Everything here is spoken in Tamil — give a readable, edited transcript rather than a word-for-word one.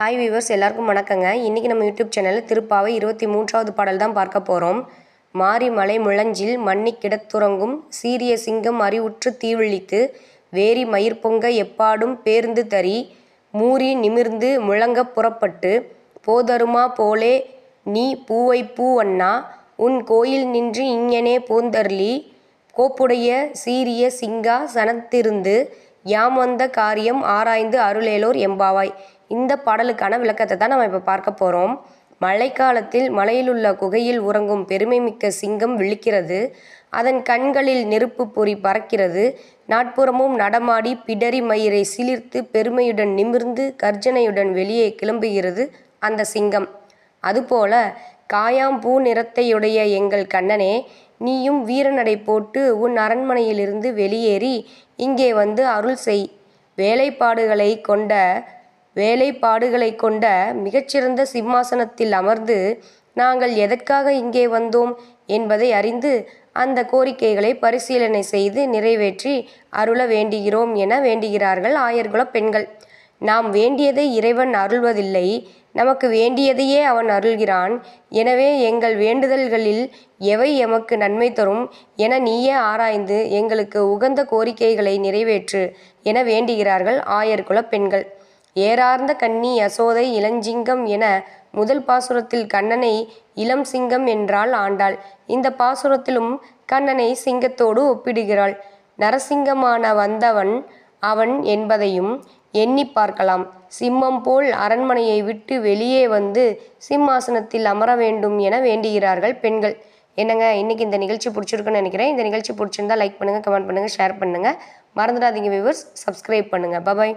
ஹாய் வீவர்ஸ், எல்லாருக்கும் வணக்கங்க. இன்றைக்கி நம்ம யூடியூப் சேனலில் திருப்பாவை 23வது பாடல் தான் பார்க்க போகிறோம். மாரி மலை முழஞ்சில் மன்னி கிடத்துறங்கும் சீரிய சிங்கம் அறிவுற்று தீவிழித்து வேரி மயிர் பொங்க எப்பாடும் பேர்ந்து தரி மூரி நிமிர்ந்து முழங்க புறப்பட்டு போதருமா போலே நீ பூவை பூவண்ணா உன் கோயில் நின்று இங்ஙனே போந்தருளி கோப்புடைய சீரிய சிங்கா சனத்திருந்து யாம் வந்த காரியம் ஆராய்ந்து அருளேலோர் எம்பாவாய். இந்த பாடலுக்கான விளக்கத்தை தான் நம்ம இப்போ பார்க்க போகிறோம். மழைக்காலத்தில் மலையிலுள்ள குகையில் உறங்கும் பெருமை மிக்க சிங்கம் விழிக்கிறது. அதன் கண்களில் நெருப்பு பொறி பறக்கிறது. நாட்புறமும் நடமாடி பிடரி மயிரை சிலிர்த்து பெருமையுடன் நிமிர்ந்து கர்ஜனையுடன் வெளியே கிளம்புகிறது அந்த சிங்கம். அதுபோல காயாம்பூ நிறத்தையுடைய எங்கள் கண்ணனே, நீயும் வீரநடை போட்டு உன் அரண்மனையிலிருந்து வெளியேறி இங்கே வந்து அருள் செய். வேலைப்பாடுகளை கொண்ட மிகச்சிறந்த சிம்மாசனத்தில் அமர்ந்து நாங்கள் எதற்காக இங்கே வந்தோம் என்பதை அறிந்து அந்த கோரிக்கைகளை பரிசீலனை செய்து நிறைவேற்றி அருள வேண்டுகிறோம் என வேண்டுகிறார்கள் ஆயர்குல பெண்கள். நாம் வேண்டியதை இறைவன் அருள்வதில்லை, நமக்கு வேண்டியதையே அவன் அருள்கிறான். எனவே எங்கள் வேண்டுதல்களில் எவை எமக்கு நன்மை தரும் என நீயே ஆராய்ந்து எங்களுக்கு உகந்த கோரிக்கைகளை நிறைவேற்று என வேண்டுகிறார்கள் ஆயர்குல பெண்கள். ஏறார்ந்த கன்னி யசோதை இளஞ்சிங்கம் என முதல் பாசுரத்தில் கண்ணனை இளம் சிங்கம் என்றாள் ஆண்டாள். இந்த பாசுரத்திலும் கண்ணனை சிங்கத்தோடு ஒப்பிடுகிறாள். நரசிங்கமான வந்தவன் அவன் என்பதையும் எண்ணி பார்க்கலாம். சிம்மம் போல் அரண்மனையை விட்டு வெளியே வந்து சிம்மாசனத்தில் அமர வேண்டும் என வேண்டுகிறார்கள் பெண்கள். என்னங்க, இன்னைக்கு இந்த நிகழ்ச்சி பிடிச்சிருக்குன்னு நினைக்கிறேன். இந்த நிகழ்ச்சி பிடிச்சிருந்தா லைக் பண்ணுங்கள், கமெண்ட் பண்ணுங்கள், ஷேர் பண்ணுங்கள். மறந்துடாதீங்க வியூவர்ஸ், சப்ஸ்கிரைப் பண்ணுங்கள். பாய்.